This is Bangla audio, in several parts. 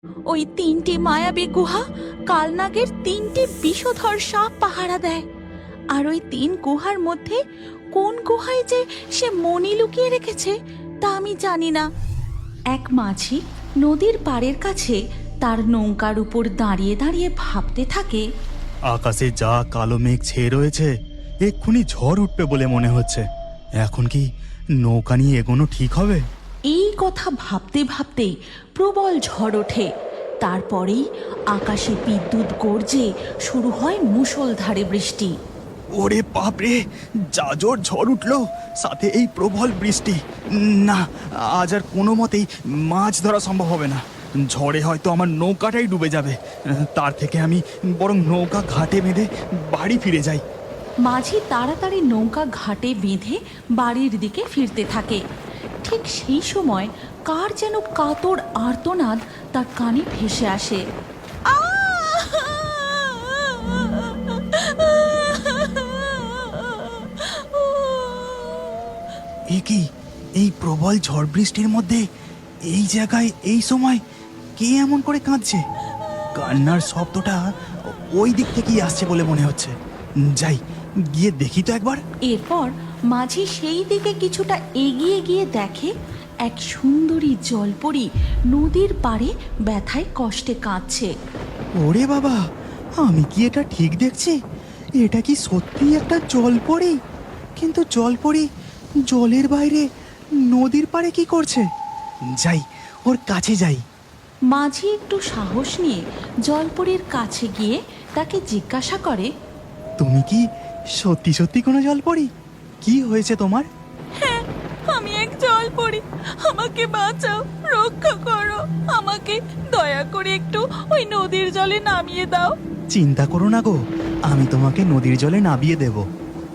ওই 3টি মায়াবী গুহা কালনাগের 3টি বিষধর সাপ পাহারা দেয়। আর ওই 3 গুহার মধ্যে কোন গুহায় যে সে মণি লুকিয়ে রেখেছে তা আমি জানি না। এক মাঝি নদীর পাড়ের কাছে তার নৌকার উপর দাঁড়িয়ে দাঁড়িয়ে ভাবতে থাকে, আকাশে যা কালো মেঘ ছেয়ে রয়েছে, এক্ষুনি ঝড় উঠবে বলে মনে হচ্ছে। এখন কি নৌকা নিয়ে এগোনো ঠিক হবে? এই কথা ভাবতে ভাবতেই প্রবল ঝড় ওঠে। তারপরেই আকাশে বিদ্যুৎ গর্জে শুরু হয় মুষলধারে বৃষ্টি। ওরে বাপরে, যা জোর ঝড় উঠলো, সাথে এই প্রবল বৃষ্টি। না, আজ আর কোনো মতেই মাছ ধরা সম্ভব হবে না। ঝড়ে হয়তো আমার নৌকাটাই ডুবে যাবে। তার থেকে আমি বরং নৌকা ঘাটে বেঁধে বাড়ি ফিরে যাই। মাঝি তাড়াতাড়ি নৌকা ঘাটে বেঁধে বাড়ির দিকে ফিরতে থাকে। ঠিক সেই সময় কার যেন কাতর আর্তনাদ তার কানে ভেসে আসে। এ কি, এই প্রবল ঝড় বৃষ্টির মধ্যে এই জায়গায় এই সময় কে এমন করে কাঁদছে? কান্নার শব্দটা ওই দিক থেকেই আসছে বলে মনে হচ্ছে। যাই, গিয়ে দেখি তো একবার। এরপর মাঝি সেই দিকে কিছুটা এগিয়ে গিয়ে দেখে এক সুন্দরী জলপরী নদীর পাড়ে ব্যথায় কষ্টে কাঁদছে। ওরে বাবা, আমি কি এটা ঠিক দেখছি? এটা কি সত্যি একটা জলপরি? কিন্তু জলপরি জলের বাইরে নদীর পাড়ে কি করছে? যাই, ওর কাছে যাই। মাঝি একটু সাহস নিয়ে জলপরীর কাছে গিয়ে তাকে জিজ্ঞাসা করে, তুমি কি সত্যি সত্যি কোনো জলপরি? কি হয়েছে তোমার? হ্যাঁ, আমি এক জলপরী, আমাকে বাঁচাও, রক্ষা করো, আমাকে দয়া করে একটু ওই নদীর জলে নামিয়ে দাও। চিন্তা করো না গো, আমি তোমাকে নদীর জলে নামিয়ে দেব।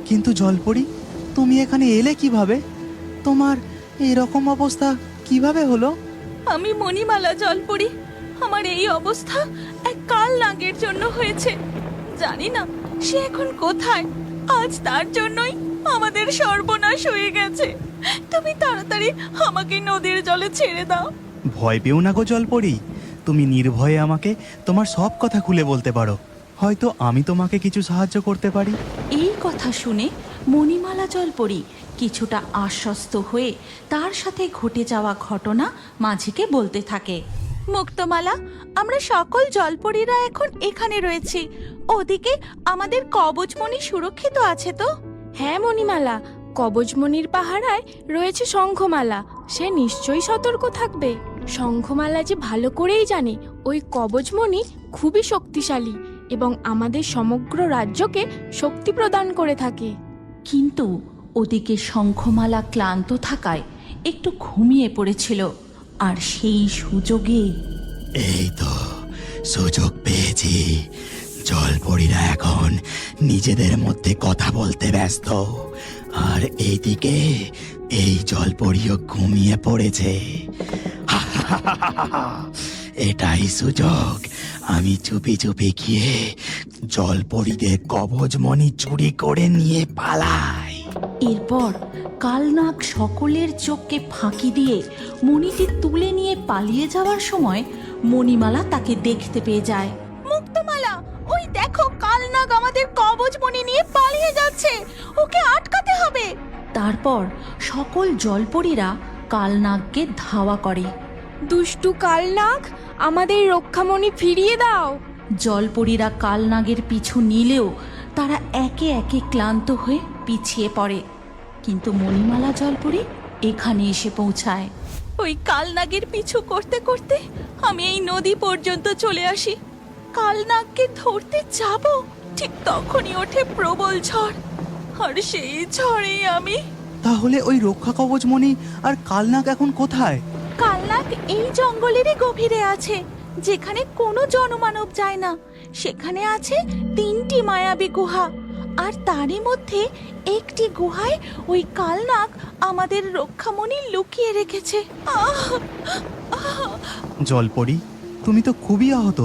কিন্তু জলপরি, তুমি এখানে এলে কিভাবে? তোমার এরকম অবস্থা কিভাবে হলো? আমি মণিমালা জলপরী। আমার এই অবস্থা এক কাল নাগের জন্য হয়েছে। জানি না সে এখন কোথায়। আজ তার জন্যই আমাদের সর্বনাশ হয়ে গেছে। তুমি তাড়াতাড়ি আমাকে নদীর জলে ছেড়ে দাও। ভয় পেও না গো জলপরি, তুমি নির্ভয়ে আমাকে তোমার সব কথা খুলে বলতে পারো। হয়তো আমি তোমাকে কিছু সাহায্য করতে পারি। এই কথা শুনে মণিমালা জলপরী কিছুটা আশ্বস্ত হয়ে তার সাথে ঘটে যাওয়া ঘটনা মাঝিকে বলতে থাকে। মুক্তমালা, আমরা সকল জলপরীরা এখন এখানে রয়েছি। ওদিকে আমাদের কবচমণি সুরক্ষিত আছে তো? হ্যাঁ মণিমালা, কবচমণির পাহারায় রয়েছে শঙ্খমালা। সে নিশ্চয়ই সতর্ক থাকবে। শঙ্খমালা যে ভালো করেই জানে ওই কবচমণি খুবই শক্তিশালী এবং আমাদের সমগ্র রাজ্যকে শক্তি প্রদান করে থাকে। কিন্তু ওদিকে শঙ্খমালা ক্লান্ত থাকায় একটু ঘুমিয়ে পড়েছিল। আর সেই সুযোগে এই তো সুযোগ পেয়েছি। জলপরীরা এখন নিজেদের মধ্যে কথা বলতে ব্যস্ত, আর এইদিকে এই জলপরীও ঘুমিয়ে পড়েছে। এটাই সুযোগ। আমি চুপি চুপি গিয়ে জলপরীদের কবচমণি চুরি করে নিয়ে পালাই। এরপর কালনাগ সকলের চোখকে ফাঁকি দিয়ে মণিটি তুলে নিয়ে পালিয়ে যাওয়ার সময় মণিমালা তাকে দেখতে পেয়ে যায়। মুক্তমালা, ওই দেখো কালনাগ আমাদের কবচমণি নিয়ে পালিয়ে যাচ্ছে, ওকে আটকাতে হবে। তারপর সকল জলপরীরা কালনাগকে ধাওয়া করে। দুষ্টু কালনাগ, আমাদের রক্ষামণি ফিরিয়ে দাও। জলপরীরা কালনাগের পিছু নিলেও তারা একে একে ক্লান্ত হয়ে পিছিয়ে পড়ে। কিন্তু মণিমালা জলপরী এখানে এসে পৌঁছায়। ওই কালনাগের পিছু করতে করতে আমি এই নদী পর্যন্ত চলে আসি। কালনাগকে ধরতে যাব, ঠিক তখনই ওঠে প্রবল ঝড়। আর সেই ঝড়েই আমি। তাহলে ওই রক্ষা কবচমণি আর কালনাগ এখন কোথায়? কালনাগ এই জঙ্গলেরই গভীরে আছে, যেখানে কোনো জনমানব যায় না। সেখানে আছে 3টি মায়াবী গুহা, আর তারই মধ্যে একটি গুহায় ওই কালনাগ আমাদের রক্ষামণি লুকিয়ে রেখেছে। জলপরি, তুমি তো খুবই আহত।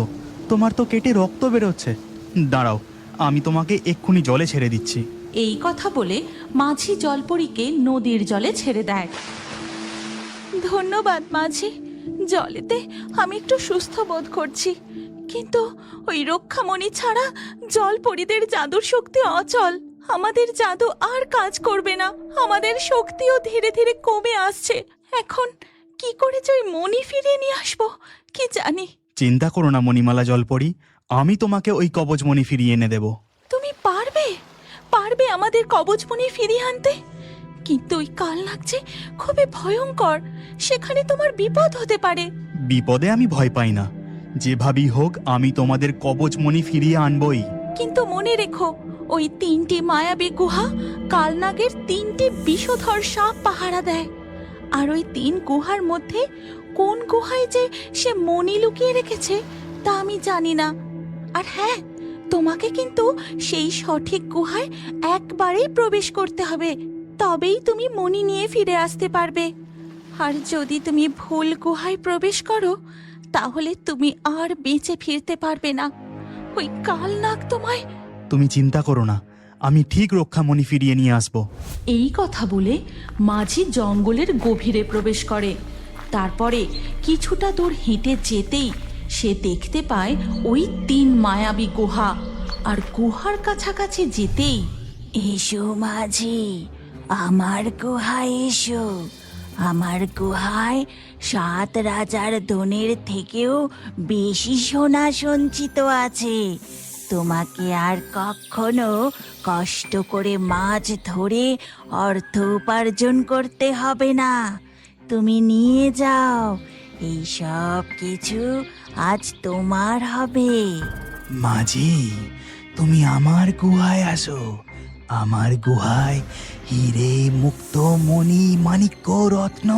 তোমার তো কেটে রক্ত বেরোচ্ছে। দাঁড়াও, আমি তোমাকে এক্ষুনি জলে ছেড়ে দিচ্ছি। এই কথা বলে মাঝি জলপরীকে নদীর জলে ছেড়ে দেয়। ধন্যবাদ মাঝি, জলেতে আমি একটু সুস্থ বোধ করছি, কিন্তু ওই রক্ষামণি ছাড়া জলপরীদের জাদুর শক্তি অচল। আমাদের জাদু আর কাজ করবে না, আমাদের শক্তিও ধীরে ধীরে কমে আসছে। এখন কি করে যে ওই মণি ফিরিয়ে নিয়ে আসবো কি জানি। চিন্তা করো না মণিমালা জলপরি, আমি তোমাকে ওই কবচমণি ফিরিয়ে এনে দেব। তুমি পারবে পারবে আমাদের কবচমণি ফিরিয়ে আনতে? কিন্তু ওই কাল লাগছে খুবই ভয়ঙ্কর, সেখানে তোমার বিপদ হতে পারে। বিপদে আমি ভয় পাই না, যেভাবেই হোক আমি তোমাদের কবচমণি ফিরিয়ে আনবই। কিন্তু মনে রেখো, ওই 3টি মায়াবী গুহা কালনাগের 3টি বিষধর সাপ পাহারা দেয়। আর ওই 3 গুহার মধ্যে কোন গুহায় যে সে মণি লুকিয়ে রেখেছে তা আমি জানি না। আর হ্যাঁ, তোমাকে কিন্তু সেই সঠিক গুহায় একবারেই প্রবেশ করতে হবে, তবেই তুমি মণি নিয়ে ফিরে আসতে পারবে। আর যদি তুমি ভুল গুহায় প্রবেশ করো তাহলে তুমি আর বেঁচে ফিরতে পারবে না। ওই কালনাগ তোমায়। তুমি চিন্তা করো না, আমি ঠিক রক্ষামণি ফিরিয়ে নিয়ে আসব। এই কথা বলে মাঝি জঙ্গলের গভীরে প্রবেশ করে। তারপরে কিছুটা দূর হেঁটে যেতেই সে দেখতে পায় ওই 3 মায়াবী গুহা। আর গুহার কাছাকাছি যেতেই, এসো মাঝি, আমার গুহায় এসো। আমার গুহায় 7 রাজার ধনের থেকেও বেশি সোনা সঞ্চিত আছে। তোমাকে আর কখনো কষ্ট করে মাছ ধরে অর্থ উপার্জন করতে হবে না। তুমি নিয়ে যাও, এই সব কিছু আজ তোমার হবে। মাঝি, তুমি আমার গুহায় আসো। আমার গুহায় হিরে, মুক্ত, মণি, মাণিক্য, রত্ন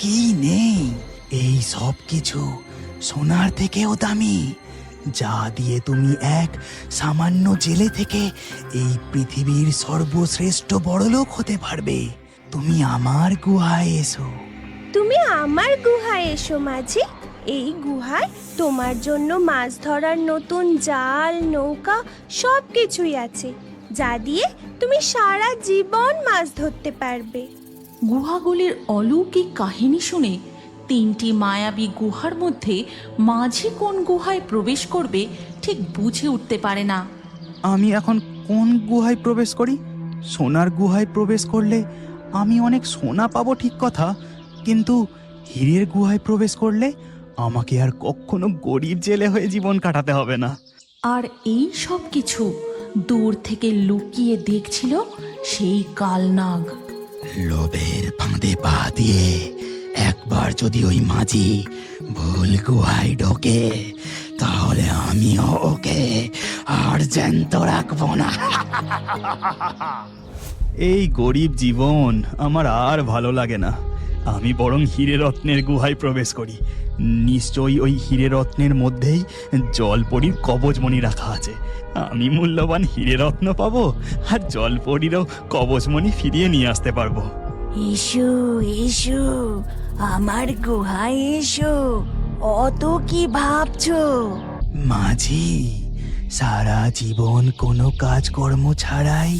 কি নেই? এই সব কিছু সোনার থেকেও দামি, যা দিয়ে তুমি এক সামান্য জেলে থেকে এই পৃথিবীর সর্বশ্রেষ্ঠ বড়লোক হতে পারবে। তুমি আমার গুহায় এসো। তুমি আমার গুহায় এসো মাঝি। এই গুহায় তোমার জন্য মাছ ধরার নতুন জাল, নৌকা সব কিছুই আছে, যা দিয়ে তুমি সারা জীবন মাছ ধরতে পারবে। গুহাগুলির অলৌকিক কাহিনী শুনে 3টি মায়াবী গুহার মধ্যে মাঝি কোন গুহায় প্রবেশ করবে ঠিক বুঝে উঠতে পারে না। আমি এখন কোন গুহায় প্রবেশ করি? সোনার গুহায় প্রবেশ করলে আমি অনেক সোনা পাবো ঠিক কথা, কিন্তু হীরের গুহায় প্রবেশ করলে আমাকে আর কখনো গরিব জেলে হয়ে জীবন কাটাতে হবে না। আর এই সব কিছু দূর থেকে লুকিয়ে দেখছিল সেই কালনাগ। লোভের ফাঁদে পা দিয়ে একবার যদি ওই মাঝি ভুল গুহায় ঢোকে, তাহলে আমিও ওকে আর জ্যান্ত রাখবো না। এই গরিব জীবন আমার আর ভালো লাগে না। আমি বরং হীরে রত্নের গুহায় প্রবেশ করি। নিশ্চয়ই ওই হীরে রত্নের মধ্যেই জলপরীর কবচমণি রাখা আছে। আমি মূল্যবান হীরে রত্ন পাবো, আর জলপরীরও কবচমণি ফিরিয়ে নিয়ে আসতে পারবো। এসো এসো, আমার গুহায় এসো, অত কি ভাবছো? মাঝি, সারা জীবন কোনো কাজকর্ম ছাড়াই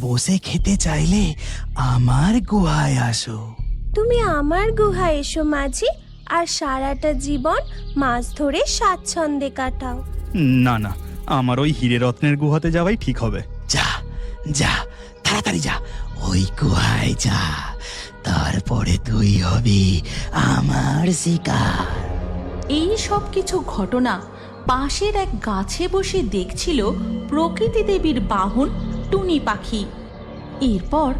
বসে খেতে চাইলে আমার গুহায় আসো। তুমি আমার গুহায় এসো মাঝি, আর সারাটা জীবন মাছ ধরে স্বাচ্ছন্দ্যে কাটাও। না না, আমার ওই হীরে রত্নের গুহাতে যাওয়াই ঠিক হবে। যা যা, তাড়াতাড়ি যা, ওই গুহায় যা, তারপরে তুই হবি আমার শিকার। এই সব কিছু ঘটনা পাশের এক গাছে বসে দেখছিল প্রকৃতি দেবীর বাহন টুনি পাখি। এরপর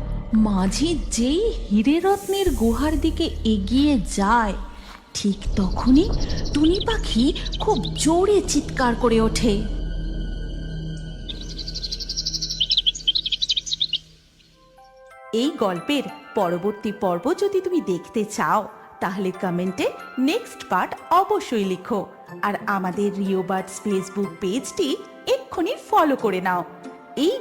মাঝি যেই হীরে রত্নের গুহার দিকে এগিয়ে যায়, ঠিক তখনই টুনি পাখি খুব জোরে চিৎকার করে ওঠে। এই গল্পের পরবর্তী পর্ব যদি তুমি দেখতে চাও তাহলে কমেন্টে নেক্সট পার্ট অবশ্যই লিখো। আর আমাদের রিও বার্ডস ফেসবুক পেজটি এক্ষুনি ফলো করে নাও। এই